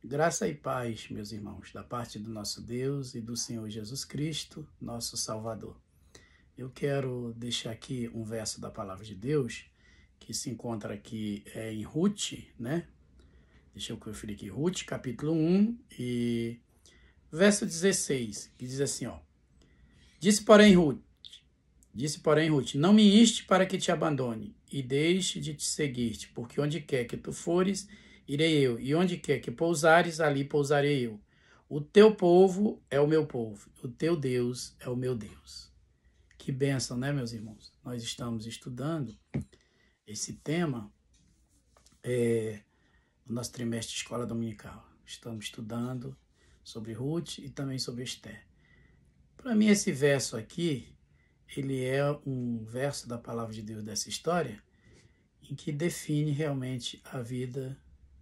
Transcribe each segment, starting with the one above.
Graça e paz, meus irmãos, da parte do nosso Deus e do Senhor Jesus Cristo, nosso Salvador. Eu quero deixar aqui um verso da Palavra de Deus, que se encontra aqui em Ruth, né? Deixa eu conferir aqui, Ruth, capítulo 1, e verso 16, que diz assim, ó. Disse, porém, Ruth, não me inste para que te abandone, e deixe de te seguir-te, porque onde quer que tu fores, irei eu, e onde quer que pousares, ali pousarei eu. O teu povo é o meu povo, o teu Deus é o meu Deus. Que bênção, né, meus irmãos? Nós estamos estudando esse tema no nosso trimestre de escola dominical. Estamos estudando sobre Ruth e também sobre Esther. Para mim, esse verso aqui, ele é um verso da palavra de Deus dessa história, em que define realmente a vida,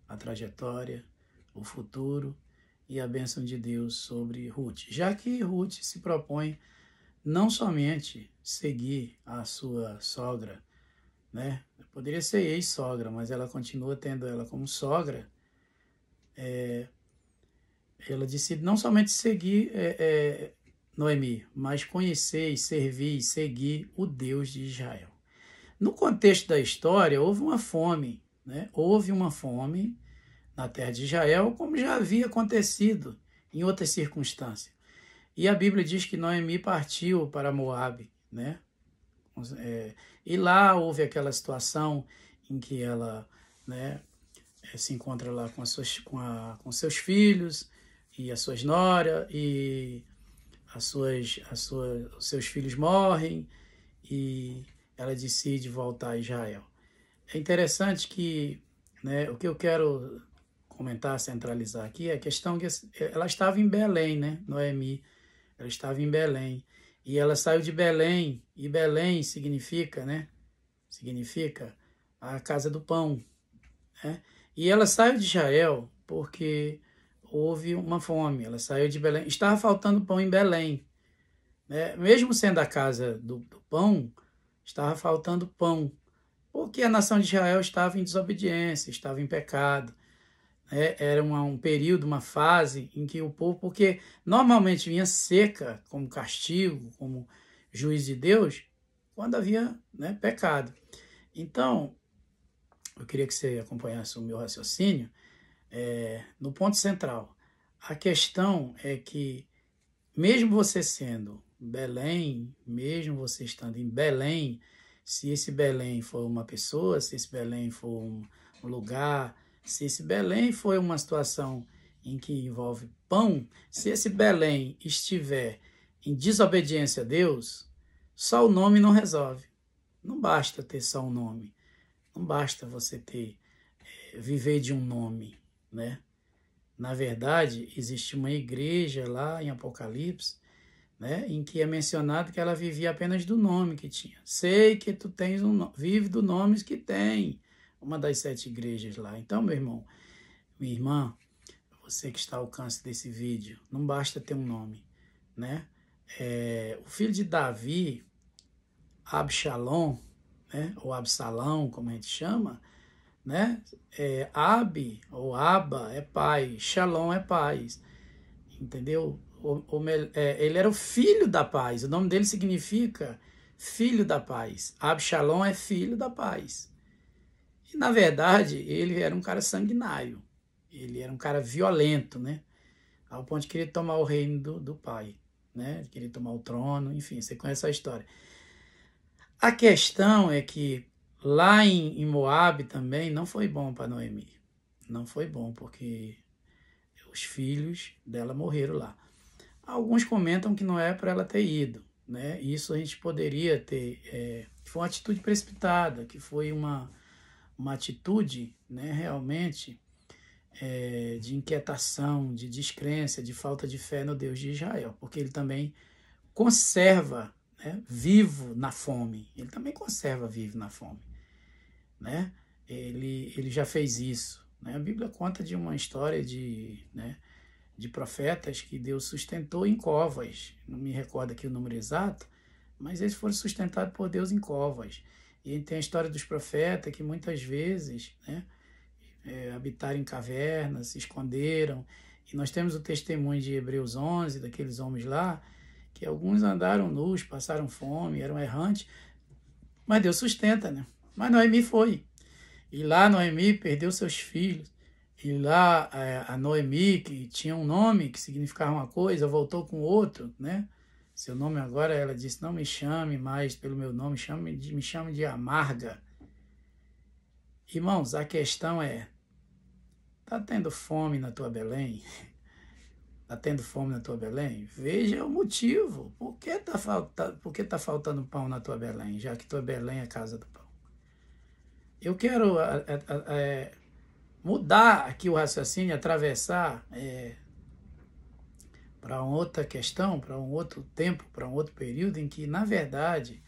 a trajetória, o futuro e a bênção de Deus sobre Ruth. Já que Ruth se propõe não somente seguir a sua sogra, né? Poderia ser ex-sogra, mas ela continua tendo ela como sogra. Ela decide não somente seguir Noemi, mas conhecer e servir e seguir o Deus de Israel. No contexto da história, houve uma fome, né? Houve uma fome na terra de Israel, como já havia acontecido em outras circunstâncias. E a Bíblia diz que Noemi partiu para Moabe, né? E lá houve aquela situação em que ela, né, se encontra lá com seus filhos e a sua nora, e os seus filhos morrem e ela decide voltar a Israel. É interessante que, né, o que eu quero comentar, centralizar aqui, é a questão que ela estava em Belém, né, Noemi, ela estava em Belém, e ela saiu de Belém, e Belém significa, né, significa a casa do pão, né, e ela saiu de Israel porque houve uma fome, ela saiu de Belém, estava faltando pão em Belém, né? Mesmo sendo a casa do pão, estava faltando pão, porque a nação de Israel estava em desobediência, estava em pecado, né? Era um período, uma fase em que o povo, porque normalmente vinha seca como castigo, como juiz de Deus, quando havia, né, pecado. Então, eu queria que você acompanhasse o meu raciocínio no ponto central. A questão é que, mesmo você sendo Belém, mesmo você estando em Belém, se esse Belém for uma pessoa, se esse Belém for um lugar, se esse Belém for uma situação em que envolve pão, se esse Belém estiver em desobediência a Deus, só o nome não resolve. Não basta ter só um nome. Não basta você viver de um nome, né? Na verdade, existe uma igreja lá em Apocalipse, né, em que é mencionado que ela vivia apenas do nome que tinha. Sei que tu tens vive do nome que tem, uma das 7 igrejas lá. Então, meu irmão, minha irmã, você que está ao alcance desse vídeo, não basta ter um nome, né? O filho de Davi, Absalom, né, ou Absalão, como a gente chama, né? Abi ou Aba é pai, Shalom é paz, entendeu? Ele era o filho da paz, o nome dele significa filho da paz. Absalom é filho da paz. E, na verdade, ele era um cara sanguinário, ele era um cara violento, né? Ao ponto de querer tomar o reino do pai, né? De querer tomar o trono, enfim, você conhece a história. A questão é que lá em Moabe também não foi bom para Noemi. Não foi bom, porque os filhos dela morreram lá. Alguns comentam que não é para ela ter ido, né? Isso a gente poderia ter... foi uma atitude precipitada, que foi uma atitude, né, realmente de inquietação, de descrença, de falta de fé no Deus de Israel, porque ele também conserva, né, vivo na fome. Ele também conserva vivo na fome, né? Ele já fez isso, né? A Bíblia conta de uma história de profetas que Deus sustentou em covas. Não me recordo aqui o número exato, mas eles foram sustentados por Deus em covas. E tem a história dos profetas que muitas vezes, né, habitaram em cavernas, se esconderam. E nós temos o testemunho de Hebreus 11, daqueles homens lá, que alguns andaram nus, passaram fome, eram errantes, mas Deus sustenta, né? Mas Noemi foi. E lá Noemi perdeu seus filhos. E lá a Noemi, que tinha um nome que significava uma coisa, voltou com outro, né? Seu nome agora, ela disse, não me chame mais pelo meu nome, me chame de Amarga. Irmãos, a questão é, tá tendo fome na tua Belém? Tá tendo fome na tua Belém? Veja o motivo. Por que tá faltando pão na tua Belém, já que tua Belém é a casa do pão? Eu quero mudar aqui o raciocínio, atravessar para outra questão, para um outro tempo, para um outro período em que, na verdade,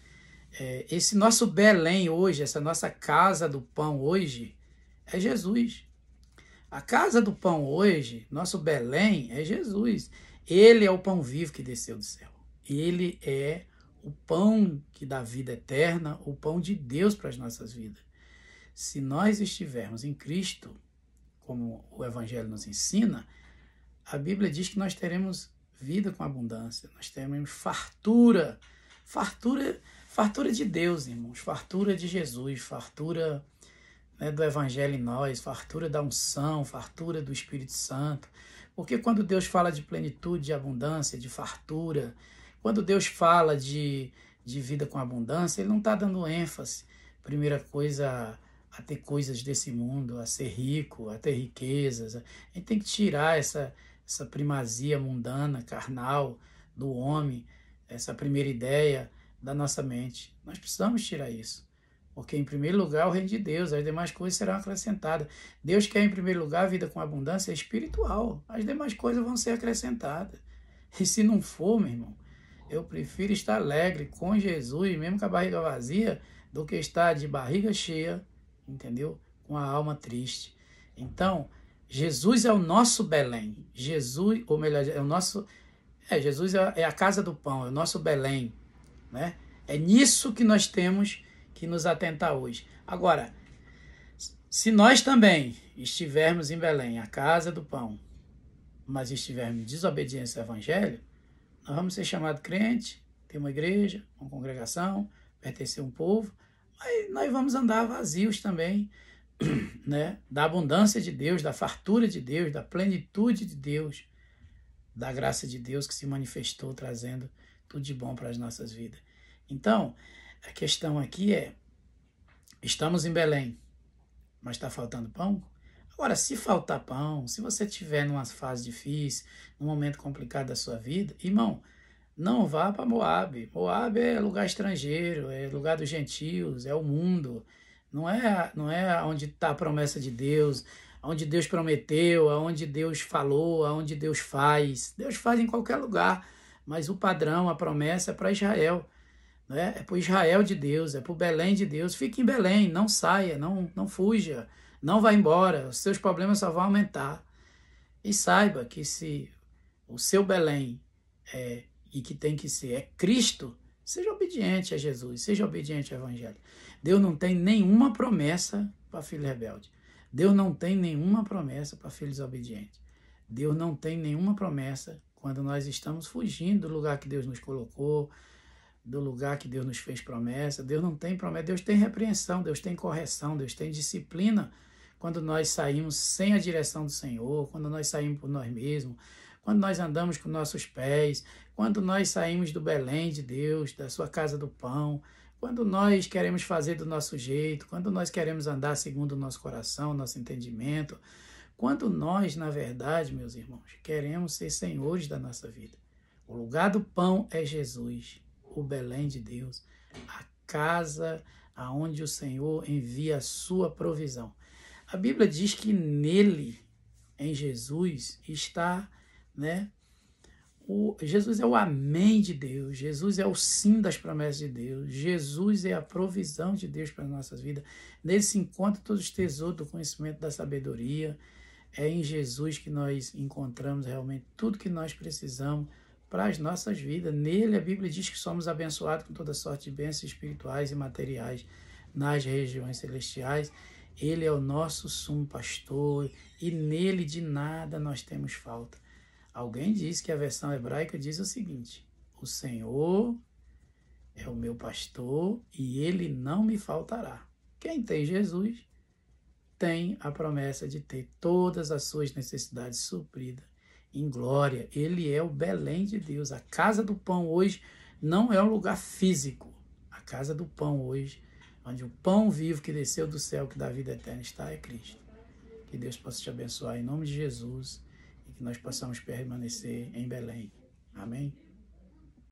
esse nosso Belém hoje, essa nossa casa do pão hoje, é Jesus. A casa do pão hoje, nosso Belém, é Jesus. Ele é o pão vivo que desceu do céu. Ele é o pão que dá vida eterna, o pão de Deus para as nossas vidas. Se nós estivermos em Cristo, como o Evangelho nos ensina, a Bíblia diz que nós teremos vida com abundância, nós teremos fartura, fartura de Deus, irmãos, fartura de Jesus, fartura, né, do Evangelho em nós, fartura da unção, fartura do Espírito Santo. Porque quando Deus fala de plenitude, de abundância, de fartura, quando Deus fala de vida com abundância, Ele não está dando ênfase, primeira coisa, a ter coisas desse mundo, a ser rico, a ter riquezas. A gente tem que tirar essa primazia mundana, carnal, do homem, essa primeira ideia da nossa mente. Nós precisamos tirar isso. Porque, em primeiro lugar, o reino de Deus, as demais coisas serão acrescentadas. Deus quer, em primeiro lugar, a vida com abundância espiritual. As demais coisas vão ser acrescentadas. E se não for, meu irmão, eu prefiro estar alegre com Jesus, mesmo com a barriga vazia, do que estar de barriga cheia, entendeu? Com a alma triste. Então, Jesus é o nosso Belém. Jesus, ou melhor, é o nosso... Jesus é a casa do pão, é o nosso Belém, né? É nisso que nós temos que nos atentar hoje. Agora, se nós também estivermos em Belém, a casa do pão, mas estivermos em desobediência ao Evangelho, nós vamos ser chamados crente, ter uma igreja, uma congregação, pertencer a um povo, mas nós vamos andar vazios também, né? Da abundância de Deus, da fartura de Deus, da plenitude de Deus, da graça de Deus que se manifestou trazendo tudo de bom para as nossas vidas. Então, a questão aqui é, estamos em Belém, mas está faltando pão? Agora, se faltar pão, se você estiver numa fase difícil, num momento complicado da sua vida, irmão, não vá para Moabe. Moabe é lugar estrangeiro, é lugar dos gentios, é o mundo. Não é onde está a promessa de Deus, onde Deus prometeu, onde Deus falou, onde Deus faz. Deus faz em qualquer lugar, mas o padrão, a promessa é para Israel. É para o Israel de Deus, é para o Belém de Deus. Fique em Belém, não saia, não fuja, não vá embora, os seus problemas só vão aumentar. E saiba que se o seu Belém e que tem que ser é Cristo, seja obediente a Jesus, seja obediente ao Evangelho. Deus não tem nenhuma promessa para filho rebelde. Deus não tem nenhuma promessa para filhos obedientes. Deus não tem nenhuma promessa quando nós estamos fugindo do lugar que Deus nos colocou, do lugar que Deus nos fez promessa. Deus não tem promessa, Deus tem repreensão, Deus tem correção, Deus tem disciplina quando nós saímos sem a direção do Senhor, quando nós saímos por nós mesmos, quando nós andamos com nossos pés, quando nós saímos do Belém de Deus, da sua casa do pão, quando nós queremos fazer do nosso jeito, quando nós queremos andar segundo o nosso coração, nosso entendimento, quando nós, na verdade, meus irmãos, queremos ser senhores da nossa vida. O lugar do pão é Jesus, o Belém de Deus, a casa aonde o Senhor envia a sua provisão. A Bíblia diz que nele, em Jesus, está, né? Jesus é o amém de Deus, Jesus é o sim das promessas de Deus, Jesus é a provisão de Deus para as nossas vidas. Nele se encontra todos os tesouros do conhecimento da sabedoria. É em Jesus que nós encontramos realmente tudo que nós precisamos para as nossas vidas. Nele a Bíblia diz que somos abençoados com toda sorte de bênçãos espirituais e materiais nas regiões celestiais. Ele é o nosso sumo pastor e nele de nada nós temos falta. Alguém diz que a versão hebraica diz o seguinte: o Senhor é o meu pastor e ele não me faltará. Quem tem Jesus tem a promessa de ter todas as suas necessidades supridas em glória. Ele é o Belém de Deus. A casa do pão hoje não é um lugar físico. A casa do pão hoje, onde o pão vivo que desceu do céu, que dá vida eterna, está, é Cristo. Que Deus possa te abençoar em nome de Jesus e que nós possamos permanecer em Belém. Amém?